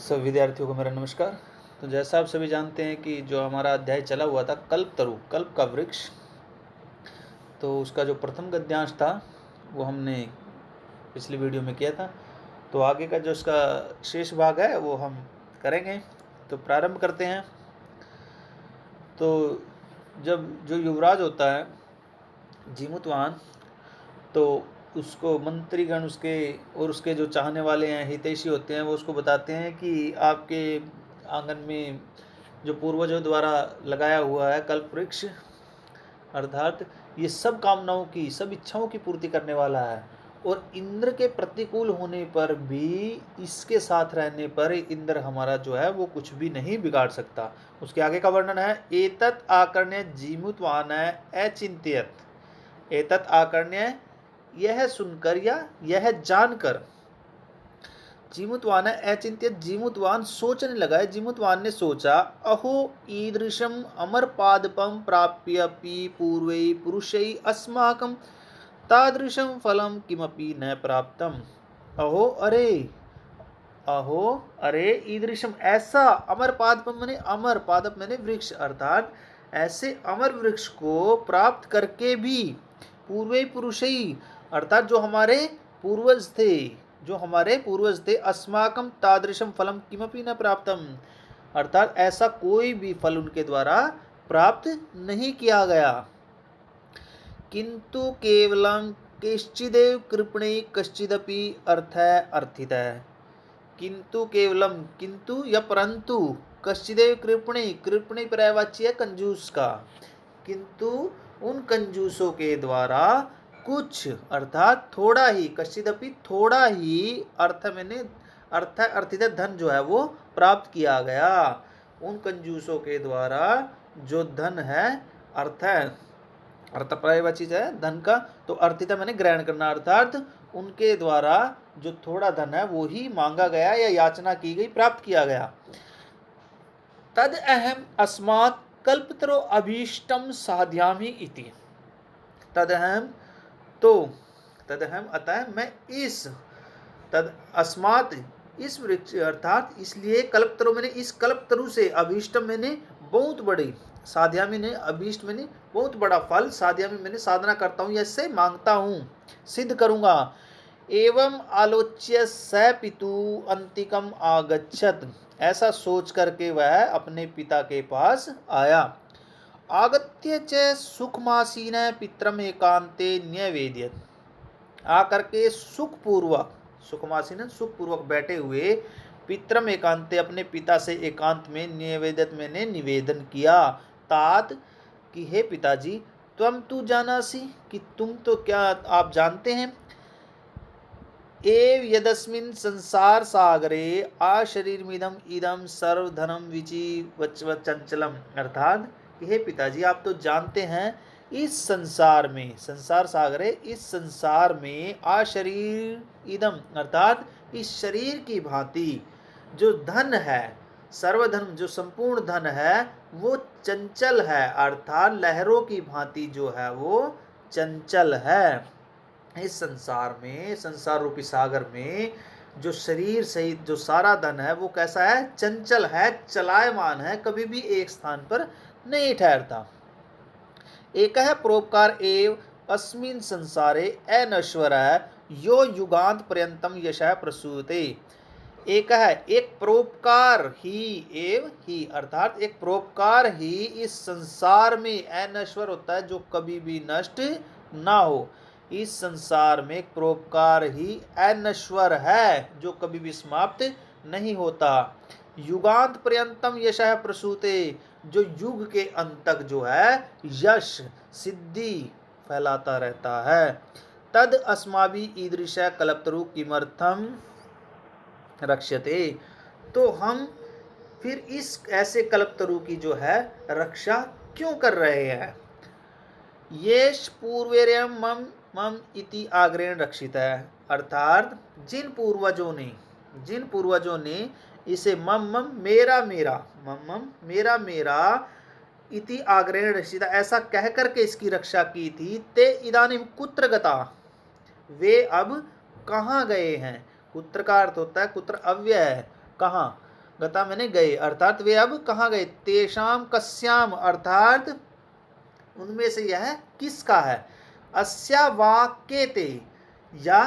सब विद्यार्थियों को मेरा नमस्कार। तो जैसा आप सभी जानते हैं कि जो हमारा अध्याय चला हुआ था कल्पतरु, कल्प का वृक्ष, तो उसका जो प्रथम गद्यांश था वो हमने पिछली वीडियो में किया था। तो आगे का जो इसका शेष भाग है वो हम करेंगे। तो प्रारंभ करते हैं। तो जब जो युवराज होता है जीमूतवाहन, तो उसको मंत्रीगण उसके और उसके जो चाहने वाले हैं, हितैषी होते हैं, वो उसको बताते हैं कि आपके आंगन में जो पूर्वजों द्वारा लगाया हुआ है कल्प वृक्ष, अर्थात ये सब कामनाओं की, सब इच्छाओं की पूर्ति करने वाला है। और इंद्र के प्रतिकूल होने पर भी, इसके साथ रहने पर इंद्र हमारा जो है वो कुछ भी नहीं बिगाड़ सकता। उसके आगे का वर्णन है, एतत् आकर्ण्य जीमूतवान अचिंत्यत। एतत् आकर्ण्य, यह सुनकर या यह जानकर, जीमूतवान अचिंत्य, जीमूतवान सोचने लगा है। जीमूतवान ने सोचा, अहो ईदृशम अमर पादपम प्राप्यपि पूर्वै पुरुषै अस्माकं तादृशम फलम किमपि न प्राप्तम। अहो अरे, अहो अरे, ईदृशम ऐसा, अमर पादपम मैंने अमर, पादप मैंने वृक्ष, अर्थात ऐसे अमर वृक्ष को प्राप्त करके भी, पूर्वे पुरुषई, अर्थात जो हमारे पूर्वज थे, जो हमारे पूर्वज थे, अस्माकम तादृशम फलम किमपि न प्राप्तम, अर्थात ऐसा कोई भी फल उनके द्वारा प्राप्त नहीं किया गया। किंतु केवलम कश्चिदेव कृपणे कश्चिदपि अर्थ अर्थितः। किंतु केवलम, किंतु या परंतु, कश्चिदेव कृपणे, कृपणे पर्यायवाची है कंजूस का, किंतु उन कंजूसों के द्वारा कुछ, अर्थात थोड़ा ही, कश्चिदपि थोड़ा ही, अर्थ मैंने अर्थ अर्थित धन जो है वो प्राप्त किया गया। उन कंजूसों के द्वारा जो धन है, अर्थ अर्थ पर्यायवाची है धन का, तो अर्थिता मैंने ग्रहण करना, अर्थात उनके द्वारा जो थोड़ा धन है वो ही मांगा गया या याचना की गई, प्राप्त किया गया। तद अहम अस्मात् कल्पतरो अभीष्टम साध्यामि इति। तद अहम, तो तद अहम अतः मैं इस, तद अस्मात् इस वृक्ष, अर्थात इसलिए, कल्पतरु मैंने इस कल्पतरु से, अभीष्टम मैंने बहुत बड़ी, साध्यामी ने अभीष्ट मैंने बहुत बड़ा फल, साध्यामी मैंने साधना करता हूँ, इससे मांगता हूँ, सिद्ध करूंगा। एवं आलोच्य स पितु अंतिकम आगच्छत, ऐसा सोच करके वह अपने पिता के पास आया। आगत्य च सुखमासीन पित्रम एकांते न्यवेद्यत, आकर के सुखपूर्वक, सुखमासीन सुखपूर्वक बैठे हुए, पित्रम एकांते अपने पिता से एकांत में, निवेदित मैंने निवेदन किया। तात कि हे पिताजी, त्वम तु जानासि, कि तुम तो क्या आप जानते हैं, एव यदस्मिन् संसार सागरे आशरीरमिदम इदम सर्वधनम विचिवचंचलम, अर्थात कि हे पिताजी आप तो जानते हैं, इस संसार में, संसार सागरे, इस संसार में, आशरीर इदम, अर्थात इस शरीर की भांति जो धन है, सर्वधन जो संपूर्ण धन है वो चंचल है, अर्थात लहरों की भांति जो है वो चंचल है। इस संसार में, संसार रूपी सागर में जो शरीर सहित जो सारा धन है वो कैसा है, चंचल है, चलायमान है, कभी भी एक स्थान पर नहीं ठहरता। एक है परोपकार एव अस्मिन् संसारे अनश्वर यो युगांत पर्यंतम यशः प्रसूते। एक है, एक परोपकार ही, एव ही, अर्थात एक परोपकार ही इस संसार में, अनश्वर होता है जो कभी भी नष्ट ना हो, इस संसार में एक परोपकार ही अनश्वर है जो कभी भी समाप्त नहीं होता। युगांत पर्यंतम यशः प्रसूते, जो युग के अंत तक जो है यश, सिद्धि फैलाता रहता है। तद अस्माभि ईदृश कल्पतरु किमर्थम रक्ष्यते, तो हम फिर इस ऐसे कल्पतरु की जो है रक्षा क्यों कर रहे हैं। येष पूर्वेर्यम मम मम इति आग्रहण रक्षित है, अर्थात जिन पूर्वजों ने इसे मम मम मेरा मेरा, मम मम मेरा मेरा, इति आग्रहण रक्षित, ऐसा कह करके इसकी रक्षा की थी। ते इदानीम कुत्र गता, वे अब कहाँ गए हैं। कुत्र का अर्थ होता है, कुत्र अव्यय है, कहाँ, गता मैंने गए, अर्थात वे अब कहाँ गए, तेषाम कस्याम अर्थात उनमें से यह किसका है, अस्या वाक्यते या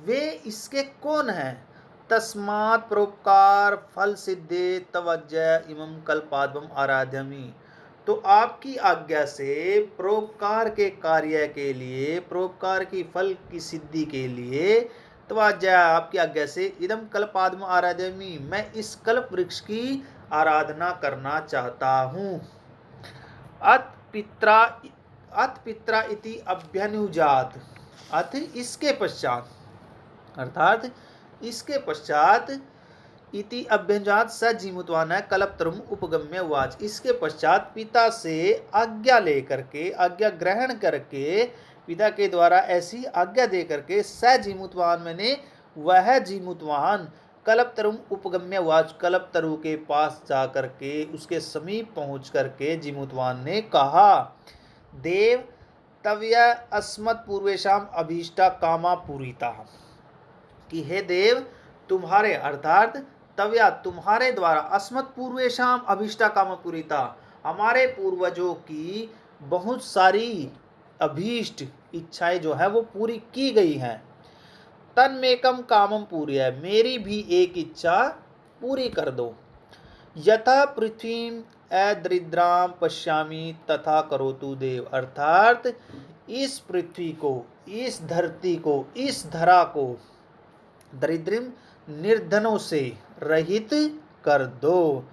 वे इसके कौन है, तस्मात् परोपकार फल सिद्धे तवज्जय इमं कल्पाद्वम आराध्यमि। तो आपकी आज्ञा से परोपकार के कार्य के लिए, परोपकार की फल की सिद्धि के लिए, तवज्जय आपकी आज्ञा से, इदम कल्पाद्वम आराध्यमि मैं इस कल्प वृक्ष की आराधना करना चाहता हूँ। अत पित्रा इति अभ्यनुजात, अथ इसके पश्चात, अर्थात इसके पश्चात, इति अभ्यनुजात स जीमुतवान है कल्पतरुम उपगम्य उवाच, इसके पश्चात पिता से आज्ञा लेकर के, आज्ञा ग्रहण करके, पिता के द्वारा ऐसी आज्ञा दे करके, स जीमुतवान मैंने वह जीमुतवान, कल्पतरुम उपगम्य उवाच कल्पतरु के पास जा करके, उसके समीप पहुंच करके जीमुतवान ने कहा, देव तव्य अस्मत् पूर्वेशाम अभीष्टा कामा पूरिता, कि हे देव तुम्हारे, अर्थात तव्या तुम्हारे द्वारा, अस्मत् पूर्वेशाम अभीष्टा कामा पूरिता हमारे पूर्वजों की बहुत सारी अभीष्ट इच्छाएं जो है वो पूरी की गई हैं, तन्मेकम कामम पूरी है मेरी भी एक इच्छा पूरी कर दो, यथा पृथ्वी अदरिद्राम पश्यामि तथा करोतु देव, अर्थात इस पृथ्वी को, इस धरती को, इस धरा को दरिद्रिम निर्धनों से रहित कर दो,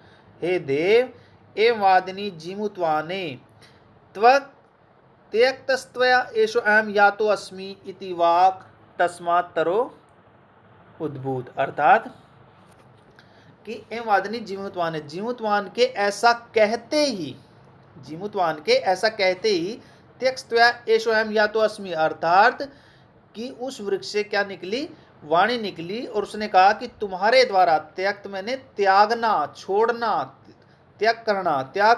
हे देव एवं वादिनी जीमुत्वाने त्वक त्यक्तस्त्वया एषो अहम यातो अस्मि इति वाक् तस्मात् तरो उद्भूत, अर्थात कि एवं वादिनी जीमुत्वाने, जीमुत्वान के ऐसा कहते ही, जीमुत्वान के ऐसा कहते ही, त्यक्तस्त्वया एषो अहम यातो अस्मि, अर्थात कि उस वृक्ष से क्या निकली, वाणी निकली, और उसने कहा कि तुम्हारे द्वारा, त्यक्त मैंने त्यागना, छोड़ना, त्याग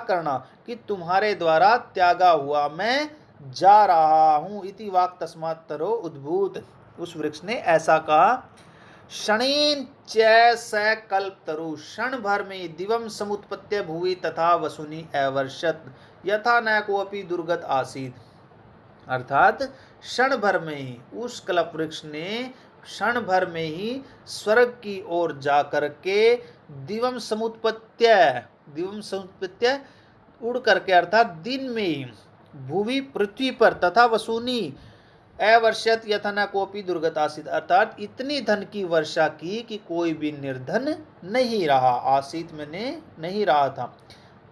करना, कि तुम्हारे द्वारा त्यागा हुआ मैं जा रहा हूं, इति वाक् तस्मात् तरो उद्भूत, उस वृक्ष ने ऐसा कहा, क्षणेन च स कल्पतरु, क्षण भर में दिवम समुत्पत्य भुवि तथा वसुनि अवर्षत यथा न कोऽपि दुर्गत आसीत्, अर्थात क्षण भर में ही उस कल्प वृक्ष ने क्षण भर में ही स्वर्ग की ओर जाकर के दिवम समुत्पत्य उड़ करके, अर्थात दिन में ही, भूवि पृथ्वी पर, तथा वसूनी अवर्षत यथा न कोपी दुर्गत आसित, अर्थात इतनी धन की वर्षा की कि कोई भी निर्धन नहीं रहा, आसित मैंने नहीं रहा था,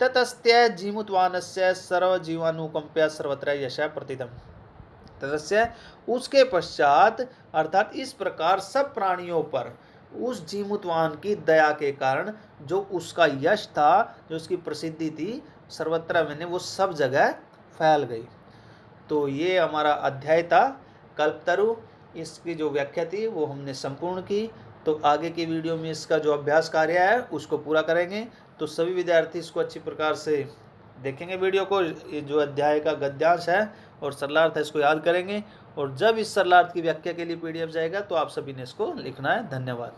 ततस्त्य जीमुत्वानस्य सर्वजीवानुकंप्य सर्वत्र यश प्रतिदम, ततस्य उसके पश्चात, अर्थात इस प्रकार सब प्राणियों पर उस जीमुतवान की दया के कारण जो उसका यश था, जो उसकी प्रसिद्धि थी, सर्वत्र मैंने वो सब जगह फैल गई। तो ये हमारा अध्याय था कल्पतरु, इसकी जो व्याख्या थी वो हमने संपूर्ण की। तो आगे की वीडियो में इसका जो अभ्यास कार्य है उसको पूरा करेंगे। तो सभी विद्यार्थी इसको अच्छी प्रकार से देखेंगे वीडियो को, ये जो अध्याय का गद्यांश है और सरलार्थ है इसको याद करेंगे, और जब इस सरलार्थ की व्याख्या के लिए PDF जाएगा तो आप सभी ने इसको लिखना है। धन्यवाद।